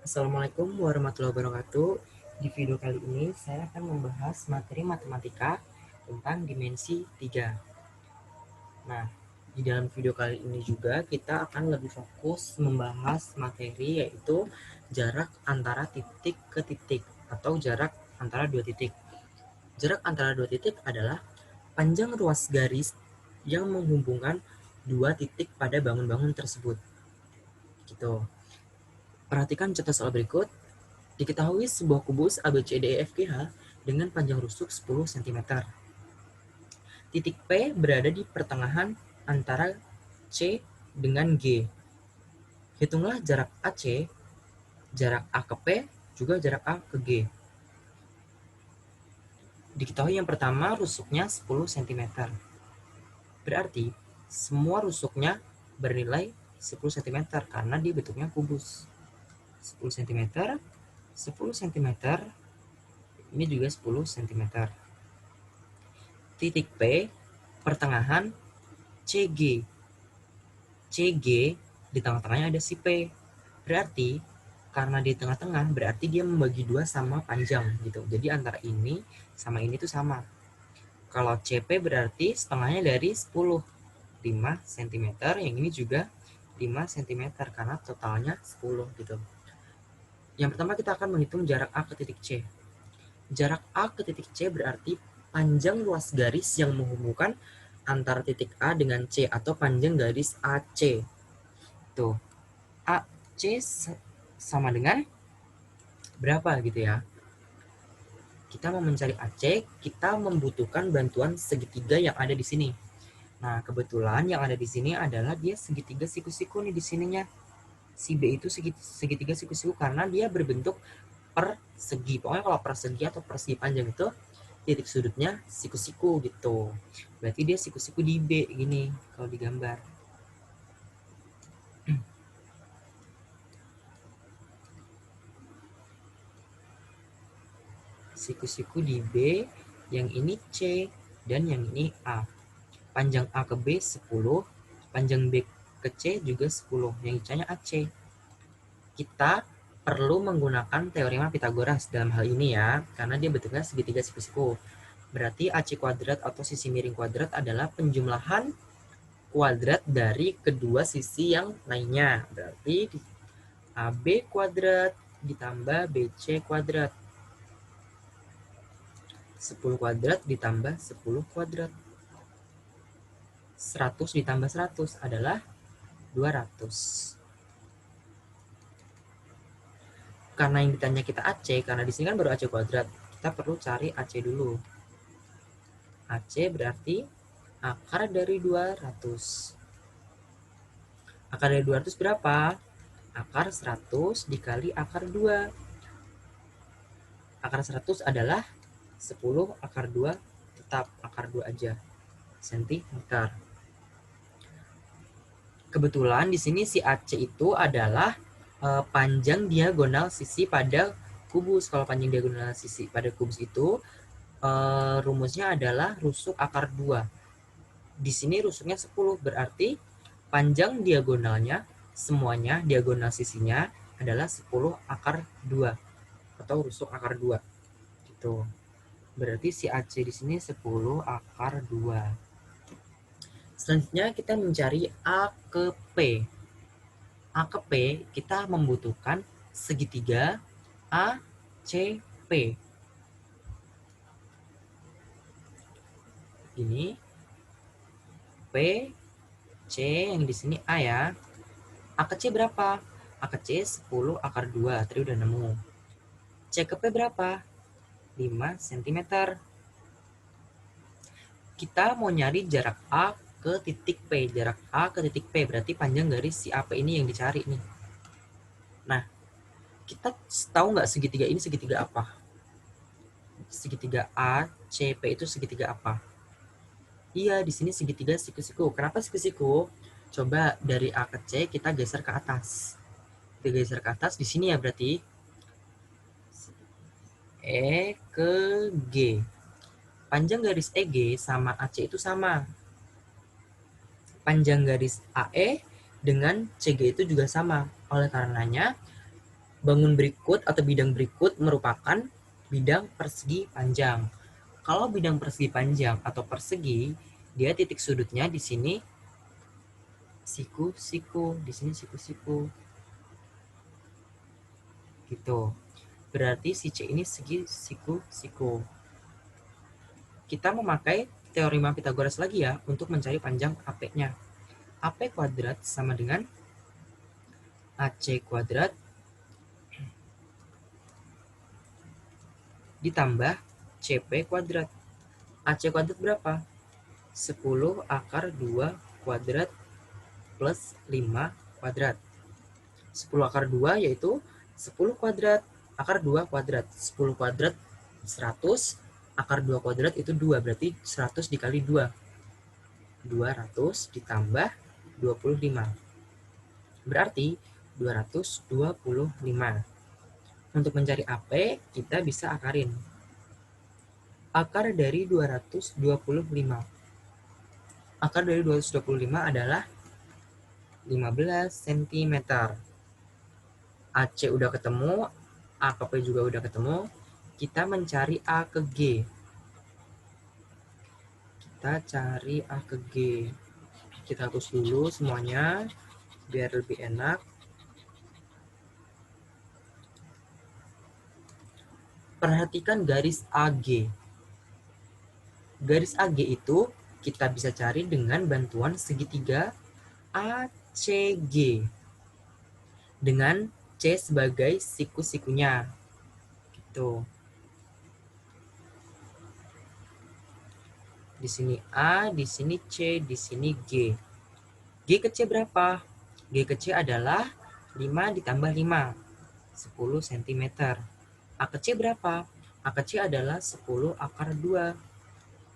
Assalamualaikum warahmatullahi wabarakatuh. Di video kali ini saya akan membahas materi matematika tentang dimensi 3. Nah, di dalam video kali ini juga kita akan lebih fokus membahas materi yaitu jarak antara titik ke titik atau jarak antara dua titik. Jarak antara dua titik adalah panjang ruas garis yang menghubungkan dua titik pada bangun-bangun tersebut. Gitu. Perhatikan contoh soal berikut. Diketahui sebuah kubus ABCDEFGH dengan panjang rusuk 10 cm. Titik P berada di pertengahan antara C dengan G. Hitunglah jarak AC, jarak A ke P, juga jarak A ke G. Diketahui yang pertama rusuknya 10 cm. Berarti semua rusuknya bernilai 10 cm karena dia bentuknya kubus. 10 cm, 10 cm, ini juga 10 cm. Titik P, pertengahan CG. CG, di tengah-tengahnya ada si P. Berarti, karena di tengah-tengah, berarti dia membagi dua sama panjang gitu. Jadi antara ini sama ini tuh sama. Kalau CP berarti setengahnya dari 10. 5 cm, yang ini juga 5 cm karena totalnya 10 gitu. Yang pertama kita akan menghitung jarak A ke titik C. Jarak A ke titik C berarti panjang luas garis yang menghubungkan antara titik A dengan C atau panjang garis AC. Tuh, AC sama dengan berapa gitu ya. Kita mau mencari AC, kita membutuhkan bantuan segitiga yang ada di sini. Nah, kebetulan yang ada di sini adalah dia segitiga siku-siku nih di sininya. Si B itu segitiga siku-siku karena dia berbentuk persegi. Pokoknya kalau persegi atau persegi panjang itu titik sudutnya siku-siku gitu. Berarti dia siku-siku di B gini kalau digambar. Siku-siku di B, yang ini C dan yang ini A. Panjang A ke B 10, panjang B ke C juga 10, yang C-nya AC. Kita perlu menggunakan teorema Pitagoras dalam hal ini ya, karena dia bentuknya segitiga siku-siku. Berarti AC kuadrat atau sisi miring kuadrat adalah penjumlahan kuadrat dari kedua sisi yang lainnya. Berarti AB kuadrat ditambah BC kuadrat. 10 kuadrat ditambah 10 kuadrat. 100 ditambah 100 adalah 200. Karena yang ditanya kita AC, karena di sini kan baru AC kuadrat, kita perlu cari AC dulu. AC berarti akar dari 200. Akar dari 200 berapa? Akar 100 dikali akar 2. Akar 100 adalah 10 akar 2, tetap akar 2 aja, sentimeter. Kebetulan di sini si AC itu adalah panjang diagonal sisi pada kubus. Kalau panjang diagonal sisi pada kubus itu rumusnya adalah rusuk akar 2. Di sini rusuknya 10, berarti panjang diagonalnya semuanya diagonal sisinya adalah 10 akar 2 atau rusuk akar 2. Gitu. Berarti si AC di sini 10 akar 2. Selanjutnya kita mencari A ke P. A ke P kita membutuhkan segitiga ACP. Ini P, C, yang di sini A ya. A ke C berapa? A ke C 10 akar 2, tadi udah nemu. C ke P berapa? 5 cm. Kita mau nyari jarak A ke titik P. Jarak A ke titik P berarti panjang garis si AP ini yang dicari nih. Nah, kita tahu nggak segitiga ini segitiga apa? Segitiga ACP itu segitiga apa? Iya, di sini segitiga siku-siku. Kenapa siku-siku? Coba dari A ke C kita geser ke atas. Kita geser ke atas di sini ya berarti. E ke G. Panjang garis EG sama AC itu sama. Panjang garis AE dengan CG itu juga sama. Oleh karenanya Bangun berikut atau bidang berikut merupakan bidang persegi panjang. Kalau bidang persegi panjang atau persegi, dia titik sudutnya di sini siku-siku, di sini siku-siku. Gitu. Berarti si C ini segi siku-siku. Kita memakai teorema Pythagoras lagi ya untuk mencari panjang AP-nya. AP kuadrat sama dengan AC kuadrat ditambah CP kuadrat. AC kuadrat berapa? 10 akar 2 kuadrat plus 5 kuadrat. 10 akar 2 yaitu 10 kuadrat akar 2 kuadrat. 10 kuadrat 100, akar 2 kuadrat itu 2, berarti 100 dikali 2. 200 ditambah 25. Berarti 225. Untuk mencari AP, kita bisa akarin. Akar dari 225. Akar dari 225 adalah 15 cm. AC udah ketemu, A ke P juga udah ketemu. Kita mencari A ke G. Kita cari A ke G. Kita hapus dulu semuanya, biar lebih enak. Perhatikan garis AG. Garis AG itu kita bisa cari dengan bantuan segitiga ACG. Dengan C sebagai siku-sikunya. Gitu. Di sini A, di sini C, di sini G. G ke C berapa? G ke C adalah 5 ditambah 5, 10 cm. A ke C berapa? A ke C adalah 10 akar 2.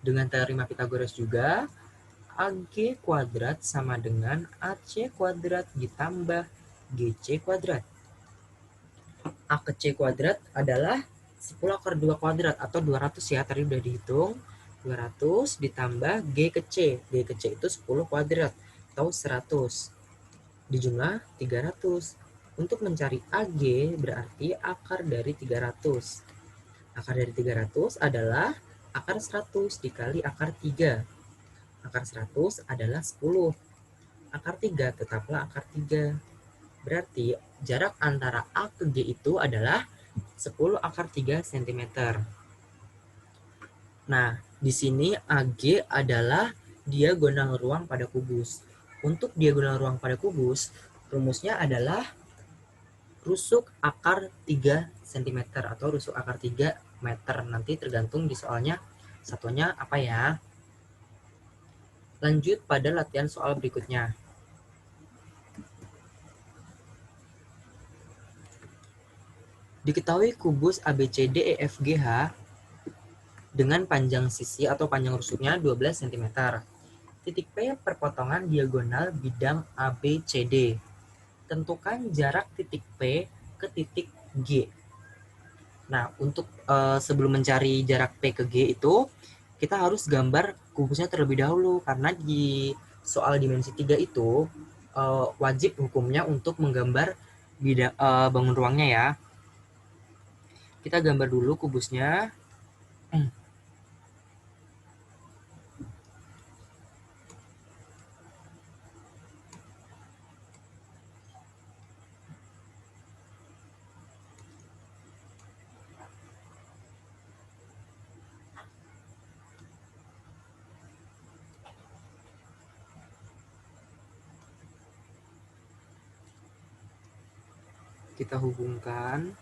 Dengan teorema Pythagoras juga, AG kuadrat sama dengan AC kuadrat ditambah GC kuadrat. A ke C kuadrat adalah 10 akar 2 kuadrat atau 200 ya, tadi udah dihitung. 200 ditambah G ke C. G ke C itu 10 kuadrat atau 100. Dijumlah 300. Untuk mencari AG berarti akar dari 300. Akar dari 300 adalah akar 100 dikali akar 3. Akar 100 adalah 10. Akar 3 tetaplah akar 3. Berarti jarak antara A ke G itu adalah 10 akar 3 cm. Nah, di sini AG adalah diagonal ruang pada kubus. Untuk diagonal ruang pada kubus, rumusnya adalah rusuk akar 3 cm atau rusuk akar 3 meter. Nanti tergantung di soalnya satunya apa ya. Lanjut pada latihan soal berikutnya. Diketahui kubus ABCDEFGH dengan panjang sisi atau panjang rusuknya 12 cm. Titik P perpotongan diagonal bidang ABCD. Tentukan jarak titik P ke titik G. Nah, untuk sebelum mencari jarak P ke G itu, kita harus gambar kubusnya terlebih dahulu. Karena di soal dimensi 3 itu, wajib hukumnya untuk menggambar bidang, bangun ruangnya ya. Kita gambar dulu kubusnya. Kita hubungkan.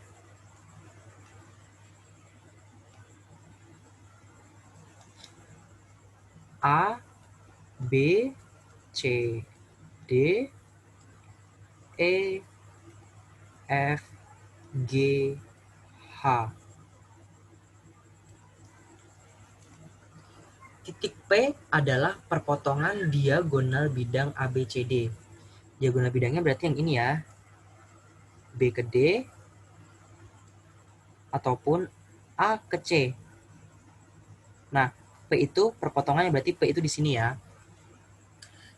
A, B, C, D, E, F, G, H. Titik P adalah perpotongan diagonal bidang ABCD. Diagonal bidangnya berarti yang ini ya. B ke D ataupun A ke C. Nah, P itu perpotongannya berarti P itu di sini ya.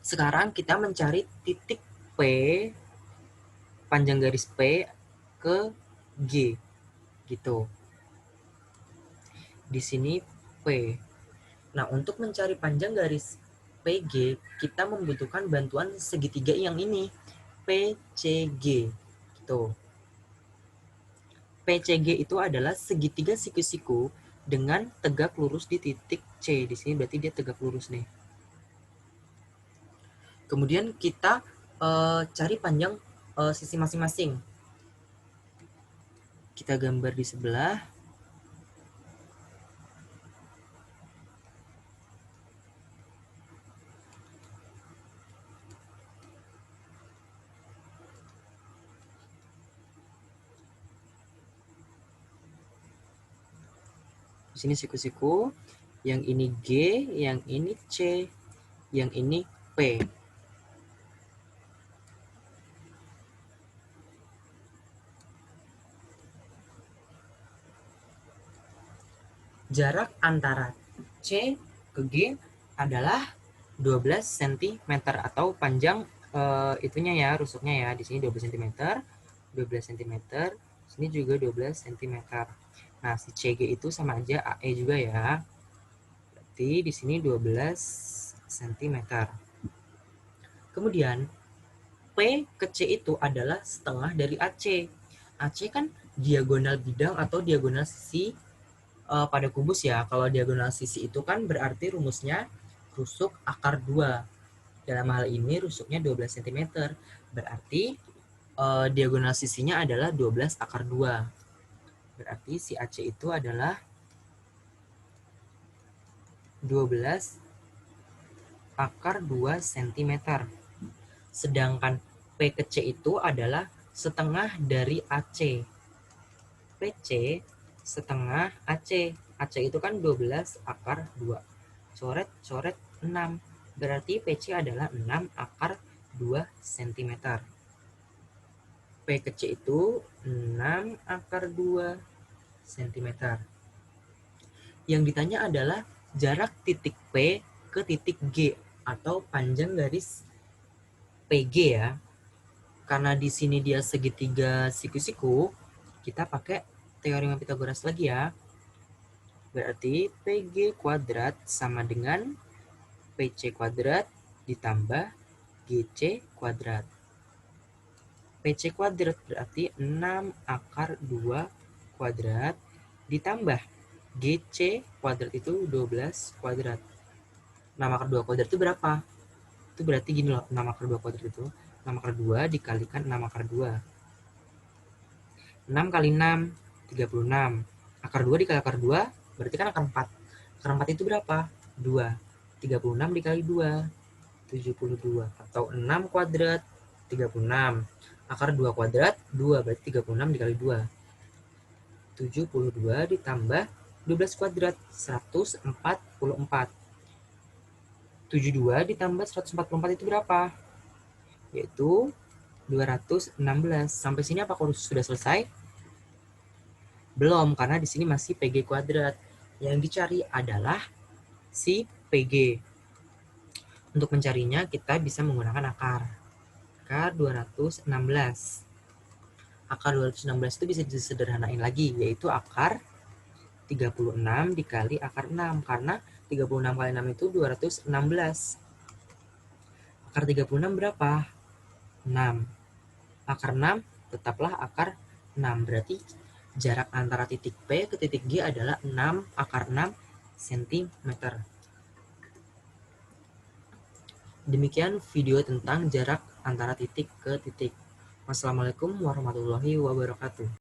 Sekarang kita mencari titik P, panjang garis P ke G gitu. Di sini P. Nah, untuk mencari panjang garis PG, kita membutuhkan bantuan segitiga yang ini, PCG. Gitu. PCG itu adalah segitiga siku-siku dengan tegak lurus di titik C. Di sini berarti dia tegak lurus nih. Kemudian kita cari panjang sisi masing-masing. Kita gambar di sebelah. Di sini siku-siku, yang ini G, yang ini C, yang ini P. Jarak antara C ke G adalah 12 cm atau panjang itunya ya, rusuknya ya. Di sini 12 cm, 12 cm, sini juga 12 cm. Nah, si CG itu sama aja AE juga ya. Berarti di sini 12 cm. Kemudian P ke C itu adalah setengah dari AC. AC kan diagonal bidang atau diagonal sisi pada kubus ya. Kalau diagonal sisi itu kan berarti rumusnya rusuk akar 2. Dalam hal ini rusuknya 12 cm. Berarti diagonal sisinya adalah 12 akar 2. Berarti si AC itu adalah 12 akar 2 cm. Sedangkan P ke C itu adalah setengah dari AC. PC setengah AC. AC itu kan 12 akar 2. Coret 6. Berarti PC adalah 6 akar 2 cm. P ke C itu 6 akar 2 cm. Yang ditanya adalah jarak titik P ke titik G atau panjang garis PG ya. Karena di sini dia segitiga siku-siku, kita pakai teorema Pythagoras lagi ya. Berarti PG kuadrat sama dengan PC kuadrat ditambah GC kuadrat. PC kuadrat berarti 6 akar 2 kuadrat ditambah GC kuadrat itu 12 kuadrat. 6 akar 2 kuadrat itu berapa? Itu berarti gini loh, 6 akar 2 kuadrat itu 6 akar 2 dikalikan 6 akar 2. 6 kali 6, 36. Akar 2 dikali akar 2, berarti kan akar 4. Akar 4 itu berapa? 2. 36 dikali 2, 72. Atau 6 kuadrat, 36. Akar 2 kuadrat, 2. Berarti 36 dikali 2. 72 ditambah 12 kuadrat, 144. 72 ditambah 144 itu berapa? Yaitu 216. Sampai sini apakah sudah selesai? Belum, karena di sini masih PG kuadrat. Yang dicari adalah si PG. Untuk mencarinya kita bisa menggunakan akar. Akar 216. Akar 216 itu bisa disederhanain lagi, yaitu akar 36 dikali akar 6. Karena 36 kali 6 itu 216. Akar 36 berapa? 6. Akar 6 tetaplah akar 6. Berarti jarak antara titik P ke titik G adalah 6 akar 6 cm. Demikian video tentang jarak antara titik ke titik. Wassalamualaikum warahmatullahi wabarakatuh.